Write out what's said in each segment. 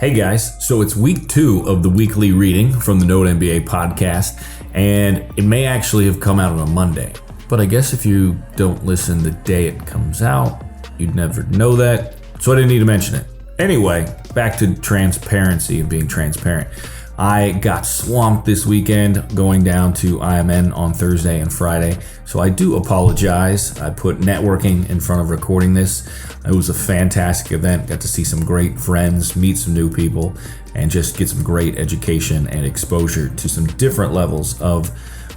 Hey guys, so it's week 2 of the weekly reading from the Note NBA podcast, and it may actually have come out on a Monday, but I guess if you don't listen the day it comes out, you'd never know that, so I didn't need to mention it. Anyway, back to transparency and being transparent. I got swamped this weekend going down to IMN on Thursday and Friday, so I do apologize. I put networking in front of recording this. It was a fantastic event. Got to see some great friends, meet some new people, and just get some great education and exposure to some different levels of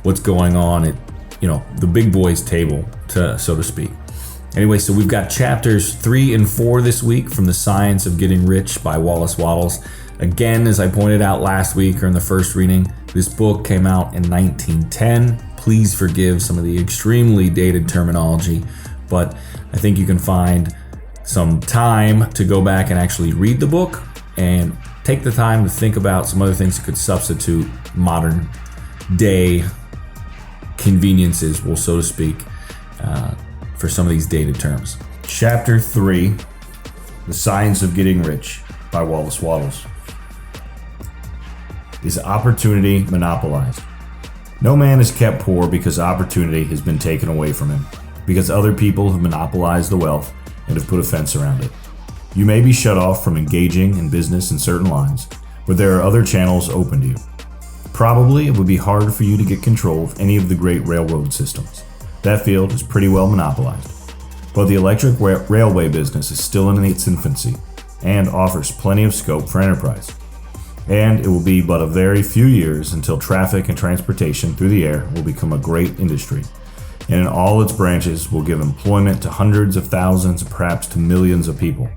what's going on at, the big boys table, so to speak. Anyway, so we've got chapters 3 and 4 this week from The Science of Getting Rich by Wallace Wattles. Again, as I pointed out last week or in the first reading, this book came out in 1910. Please forgive some of the extremely dated terminology, but I think you can find some time to go back and actually read the book and take the time to think about some other things that could substitute modern day conveniences, so to speak, for some of these dated terms. Chapter 3, The Science of Getting Rich by Wallace Wattles. Is opportunity monopolized? No man is kept poor because opportunity has been taken away from him, because other people have monopolized the wealth and have put a fence around it. You may be shut off from engaging in business in certain lines, but there are other channels open to you. Probably it would be hard for you to get control of any of the great railroad systems. That field is pretty well monopolized. But the electric railway business is still in its infancy and offers plenty of scope for enterprise. And it will be but a very few years until traffic and transportation through the air will become a great industry, and in all its branches will give employment to hundreds of thousands, perhaps to millions of people.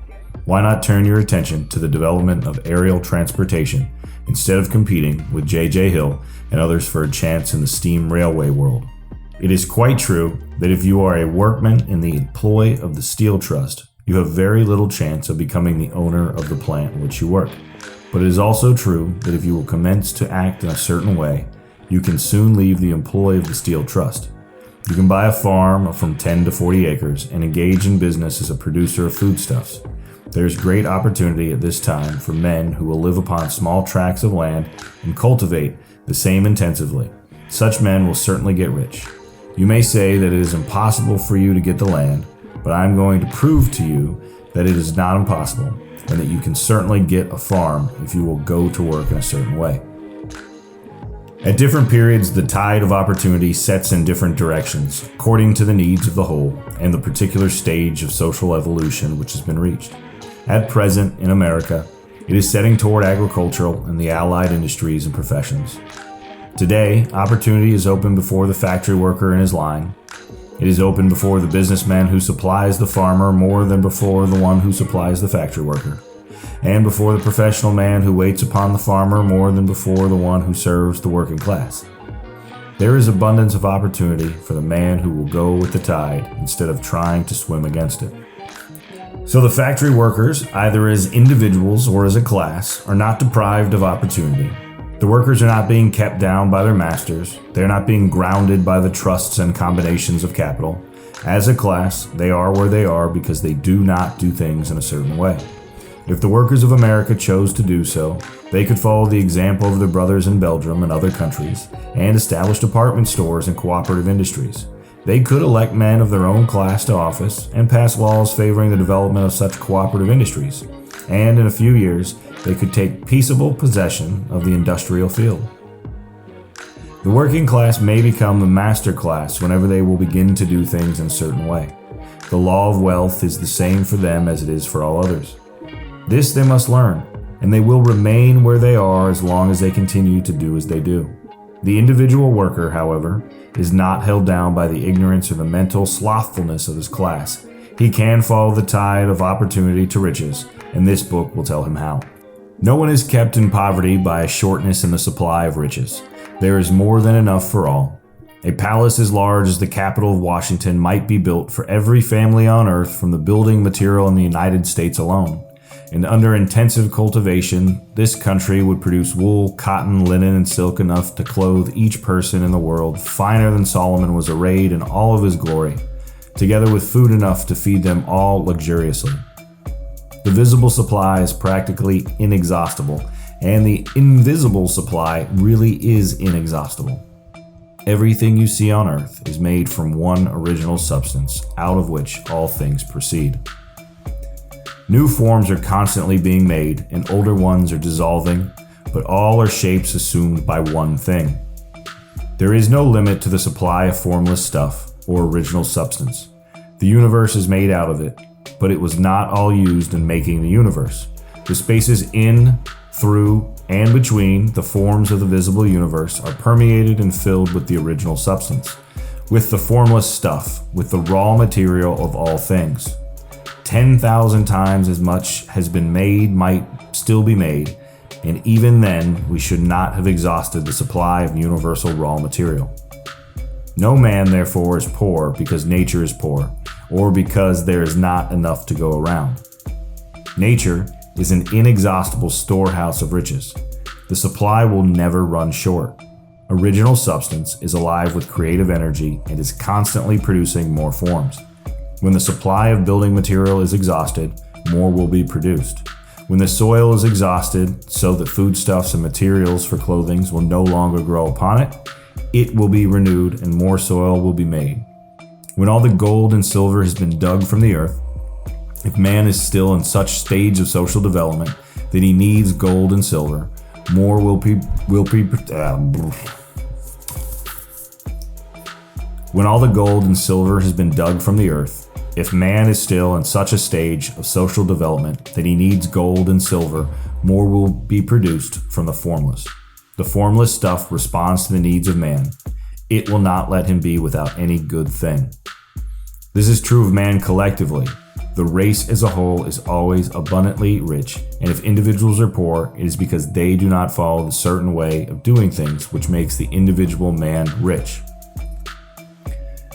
Why not turn your attention to the development of aerial transportation instead of competing with J.J. Hill and others for a chance in the steam railway world? It is quite true that if you are a workman in the employ of the Steel Trust, you have very little chance of becoming the owner of the plant in which you work. But it is also true that if you will commence to act in a certain way, you can soon leave the employ of the Steel Trust. You can buy a farm from 10 to 40 acres and engage in business as a producer of foodstuffs. There is great opportunity at this time for men who will live upon small tracts of land and cultivate the same intensively. Such men will certainly get rich. You may say that it is impossible for you to get the land, but I am going to prove to you that it is not impossible, and that you can certainly get a farm if you will go to work in a certain way. At different periods, the tide of opportunity sets in different directions, according to the needs of the whole and the particular stage of social evolution which has been reached. At present, in America, it is setting toward agricultural and the allied industries and professions. Today, opportunity is open before the factory worker in his line. It is open before the businessman who supplies the farmer more than before the one who supplies the factory worker, and before the professional man who waits upon the farmer more than before the one who serves the working class. There is abundance of opportunity for the man who will go with the tide instead of trying to swim against it. So the factory workers, either as individuals or as a class, are not deprived of opportunity. The workers are not being kept down by their masters. They are not being grounded by the trusts and combinations of capital. As a class, they are where they are because they do not do things in a certain way. If the workers of America chose to do so, they could follow the example of their brothers in Belgium and other countries and establish department stores and cooperative industries. They could elect men of their own class to office and pass laws favoring the development of such cooperative industries. And in a few years, they could take peaceable possession of the industrial field. The working class may become the master class whenever they will begin to do things in a certain way. The law of wealth is the same for them as it is for all others. This they must learn, and they will remain where they are as long as they continue to do as they do. The individual worker, however, is not held down by the ignorance or the mental slothfulness of his class. He can follow the tide of opportunity to riches, and this book will tell him how. No one is kept in poverty by a shortness in the supply of riches. There is more than enough for all. A palace as large as the capital of Washington might be built for every family on earth from the building material in the United States alone. And under intensive cultivation, this country would produce wool, cotton, linen, and silk enough to clothe each person in the world finer than Solomon was arrayed in all of his glory, together with food enough to feed them all luxuriously. The visible supply is practically inexhaustible, and the invisible supply really is inexhaustible. Everything you see on earth is made from one original substance, out of which all things proceed. New forms are constantly being made, and older ones are dissolving, but all are shapes assumed by one thing. There is no limit to the supply of formless stuff or original substance. The universe is made out of it, but it was not all used in making the universe. The spaces in, through, and between the forms of the visible universe are permeated and filled with the original substance, with the formless stuff, with the raw material of all things. 10,000 times as much has been made, might still be made, and even then we should not have exhausted the supply of universal raw material. No man therefore is poor because nature is poor, or because there is not enough to go around. Nature is an inexhaustible storehouse of riches. The supply will never run short. Original substance is alive with creative energy and is constantly producing more forms. When the supply of building material is exhausted, more will be produced. When the soil is exhausted, so that foodstuffs and materials for clothing will no longer grow upon it, it will be renewed and more soil will be made. When all the gold and silver has been dug from the earth, if man is still in such stage of social development that he needs gold and silver, more will be when all the gold and silver has been dug from the earth, if man is still in such a stage of social development that he needs gold and silver, more will be produced from the formless. The formless stuff responds to the needs of man. It will not let him be without any good thing. This is true of man collectively. The race as a whole is always abundantly rich, and if individuals are poor, it is because they do not follow the certain way of doing things which makes the individual man rich.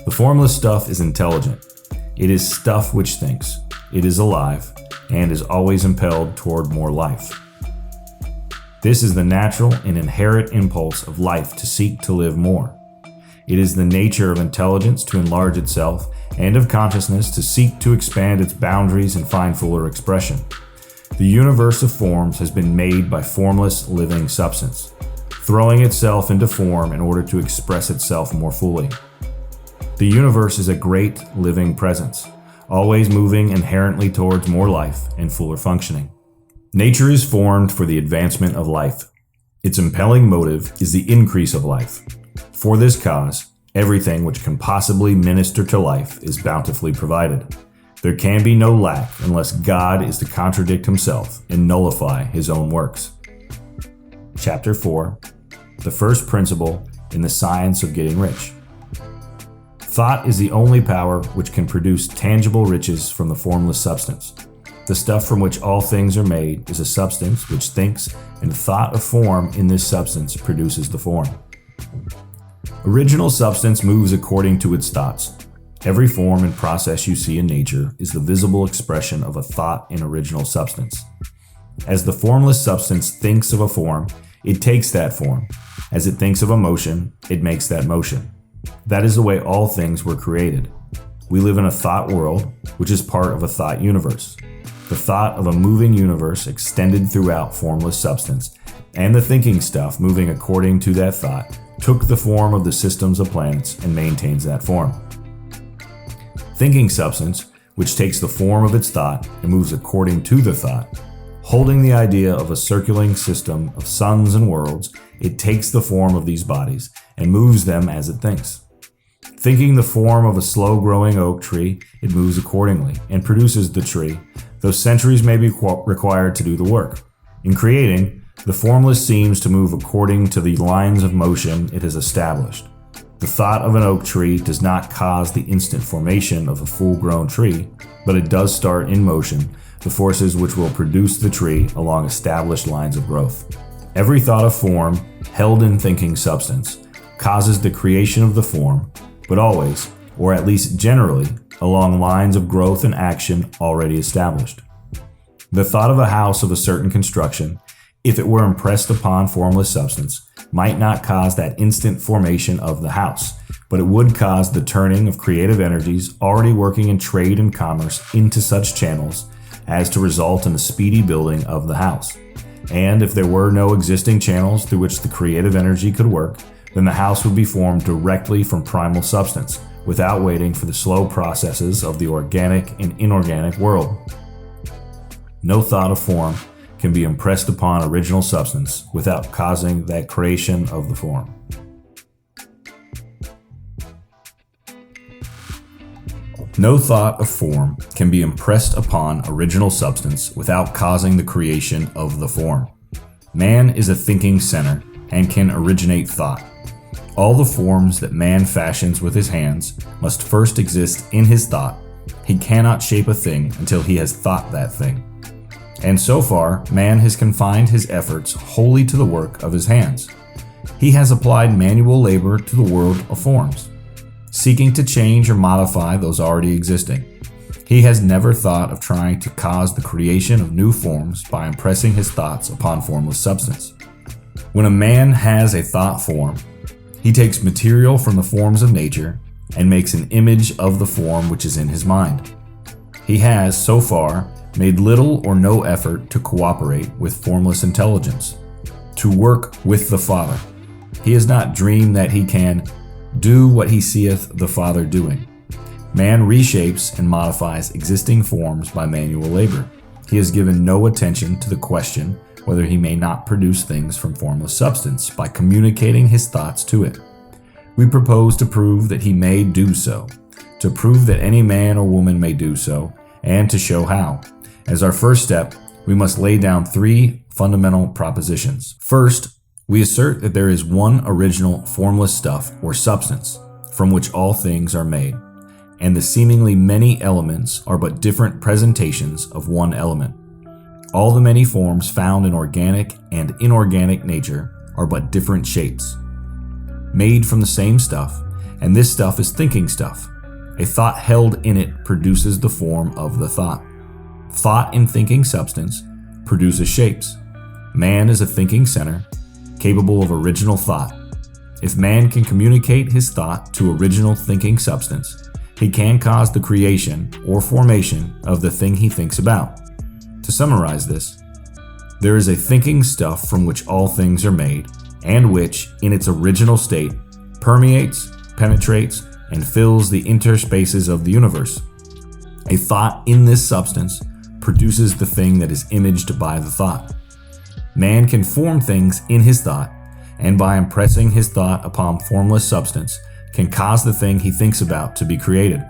The formless stuff is intelligent. It is stuff which thinks. It is alive, and is always impelled toward more life. This is the natural and inherent impulse of life to seek to live more. It is the nature of intelligence to enlarge itself, and of consciousness to seek to expand its boundaries and find fuller expression. The universe of forms has been made by formless living substance, throwing itself into form in order to express itself more fully. The universe is a great living presence, always moving inherently towards more life and fuller functioning. Nature is formed for the advancement of life. Its impelling motive is the increase of life. For this cause, everything which can possibly minister to life is bountifully provided. There can be no lack unless God is to contradict himself and nullify his own works. Chapter 4. The first principle in the science of getting rich. Thought is the only power which can produce tangible riches from the formless substance. The stuff from which all things are made is a substance which thinks, and thought of form in this substance produces the form. Original substance moves according to its thoughts. Every form and process you see in nature is the visible expression of a thought in original substance. As the formless substance thinks of a form, it takes that form. As it thinks of a motion, it makes that motion. That is the way all things were created. We live in a thought world, which is part of a thought universe. The thought of a moving universe extended throughout formless substance, and the thinking stuff moving according to that thought took the form of the systems of planets and maintains that form. Thinking substance, which takes the form of its thought and moves according to the thought, holding the idea of a circulating system of suns and worlds, it takes the form of these bodies and moves them as it thinks. Thinking the form of a slow-growing oak tree, it moves accordingly and produces the tree, though centuries may be required to do the work. In creating, the formless seems to move according to the lines of motion it has established. The thought of an oak tree does not cause the instant formation of a full-grown tree, but it does start in motion the forces which will produce the tree along established lines of growth. Every thought of form, held in thinking substance, causes the creation of the form, but always, or at least generally, along lines of growth and action already established. The thought of a house of a certain construction, if it were impressed upon formless substance, might not cause that instant formation of the house, but it would cause the turning of creative energies already working in trade and commerce into such channels as to result in the speedy building of the house. And if there were no existing channels through which the creative energy could work, then the house would be formed directly from primal substance, without waiting for the slow processes of the organic and inorganic world. No thought of form can be impressed upon original substance without causing that creation of the form. No thought of form can be impressed upon original substance without causing the creation of the form. Man is a thinking center and can originate thought. All the forms that man fashions with his hands must first exist in his thought. He cannot shape a thing until he has thought that thing. And so far, man has confined his efforts wholly to the work of his hands. He has applied manual labor to the world of forms, seeking to change or modify those already existing. He has never thought of trying to cause the creation of new forms by impressing his thoughts upon formless substance. When a man has a thought form, he takes material from the forms of nature and makes an image of the form which is in his mind. He has, so far, made little or no effort to cooperate with formless intelligence, to work with the Father. He has not dreamed that he can do what he seeth the Father doing. Man reshapes and modifies existing forms by manual labor. He has given no attention to the question whether he may not produce things from formless substance by communicating his thoughts to it. We propose to prove that he may do so, to prove that any man or woman may do so, and to show how. As our first step, we must lay down 3 fundamental propositions. First, we assert that there is one original formless stuff or substance from which all things are made, and the seemingly many elements are but different presentations of one element. All the many forms found in organic and inorganic nature are but different shapes, made from the same stuff, and this stuff is thinking stuff. A thought held in it produces the form of the thought. Thought in thinking substance produces shapes. Man is a thinking center, capable of original thought. If man can communicate his thought to original thinking substance, he can cause the creation or formation of the thing he thinks about. To summarize this, there is a thinking stuff from which all things are made, and which, in its original state, permeates, penetrates, and fills the interspaces of the universe. A thought in this substance produces the thing that is imaged by the thought. Man can form things in his thought, and by impressing his thought upon formless substance, can cause the thing he thinks about to be created.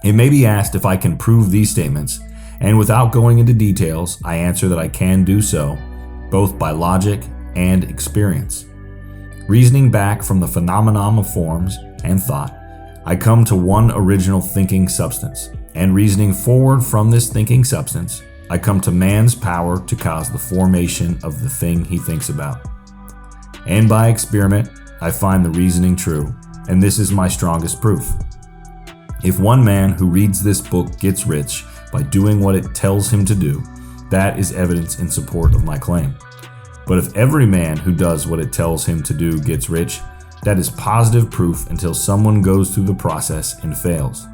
It may be asked if I can prove these statements, and without going into details, I answer that I can do so, both by logic and experience. Reasoning back from the phenomenon of forms and thought, I come to one original thinking substance, and reasoning forward from this thinking substance, I come to man's power to cause the formation of the thing he thinks about. And by experiment, I find the reasoning true, and this is my strongest proof. If one man who reads this book gets rich by doing what it tells him to do, that is evidence in support of my claim. But if every man who does what it tells him to do gets rich, that is positive proof until someone goes through the process and fails.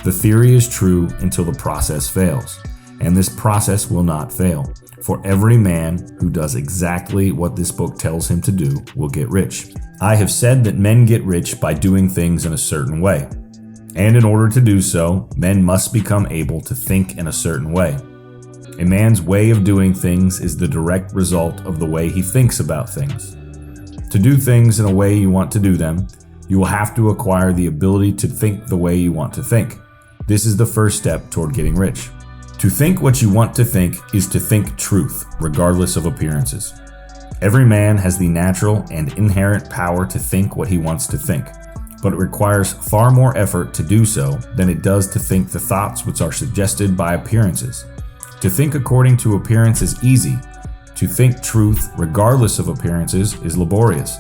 The theory is true until the process fails, and this process will not fail, for every man who does exactly what this book tells him to do will get rich. I have said that men get rich by doing things in a certain way, and in order to do so, men must become able to think in a certain way. A man's way of doing things is the direct result of the way he thinks about things. To do things in a way you want to do them, you will have to acquire the ability to think the way you want to think. This is the first step toward getting rich. To think what you want to think is to think truth, regardless of appearances. Every man has the natural and inherent power to think what he wants to think, but it requires far more effort to do so than it does to think the thoughts which are suggested by appearances. To think according to appearance is easy. To think truth, regardless of appearances, is laborious,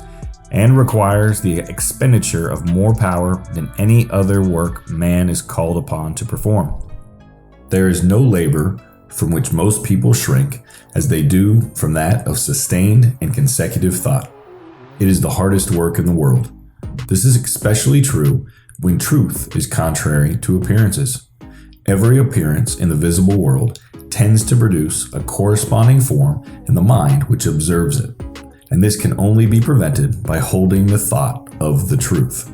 and requires the expenditure of more power than any other work man is called upon to perform. There is no labor from which most people shrink as they do from that of sustained and consecutive thought. It is the hardest work in the world. This is especially true when truth is contrary to appearances. Every appearance in the visible world tends to produce a corresponding form in the mind which observes it, and this can only be prevented by holding the thought of the truth.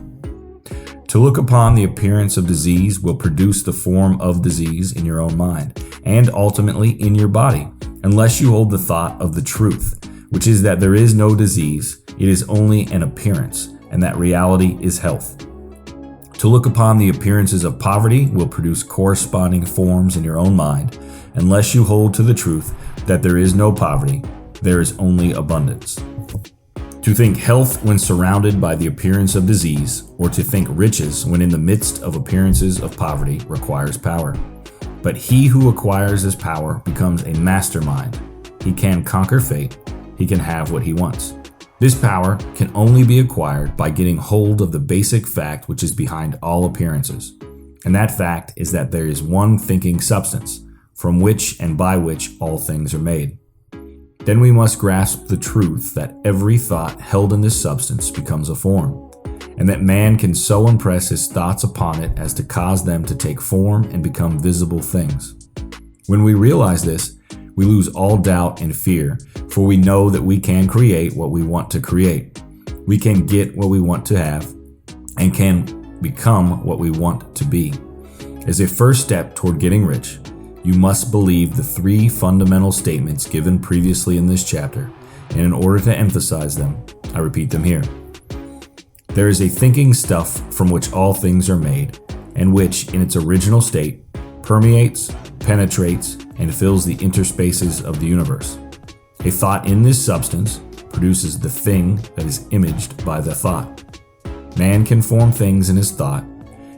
To look upon the appearance of disease will produce the form of disease in your own mind, and ultimately in your body, unless you hold the thought of the truth, which is that there is no disease, it is only an appearance, and that reality is health. To look upon the appearances of poverty will produce corresponding forms in your own mind, unless you hold to the truth that there is no poverty, there is only abundance. To think health when surrounded by the appearance of disease, or to think riches when in the midst of appearances of poverty requires power. But he who acquires this power becomes a mastermind. He can conquer fate. He can have what he wants. This power can only be acquired by getting hold of the basic fact which is behind all appearances. And that fact is that there is one thinking substance, from which and by which all things are made. Then we must grasp the truth that every thought held in this substance becomes a form, and that man can so impress his thoughts upon it as to cause them to take form and become visible things. When we realize this, we lose all doubt and fear, for we know that we can create what we want to create. We can get what we want to have, and can become what we want to be. As a first step toward getting rich, you must believe the three fundamental statements given previously in this chapter, and in order to emphasize them, I repeat them here. There is a thinking stuff from which all things are made, and which, in its original state, permeates, penetrates, and fills the interspaces of the universe. A thought in this substance produces the thing that is imaged by the thought. Man can form things in his thought,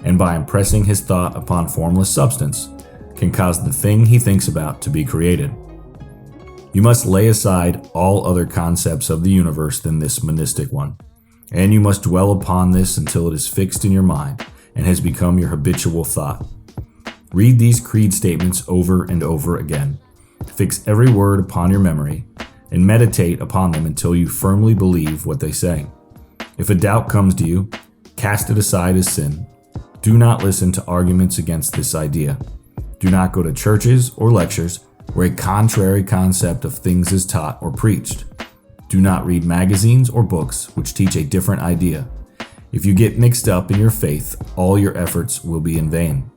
and by impressing his thought upon formless substance, can cause the thing he thinks about to be created. You must lay aside all other concepts of the universe than this monistic one, and you must dwell upon this until it is fixed in your mind and has become your habitual thought. Read these creed statements over and over again. Fix every word upon your memory, and meditate upon them until you firmly believe what they say. If a doubt comes to you, cast it aside as sin. Do not listen to arguments against this idea. Do not go to churches or lectures where a contrary concept of things is taught or preached. Do not read magazines or books which teach a different idea. If you get mixed up in your faith, all your efforts will be in vain.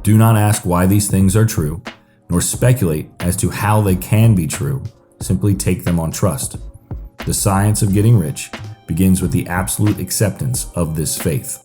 Do not ask why these things are true, nor speculate as to how they can be true. Simply take them on trust. The science of getting rich begins with the absolute acceptance of this faith.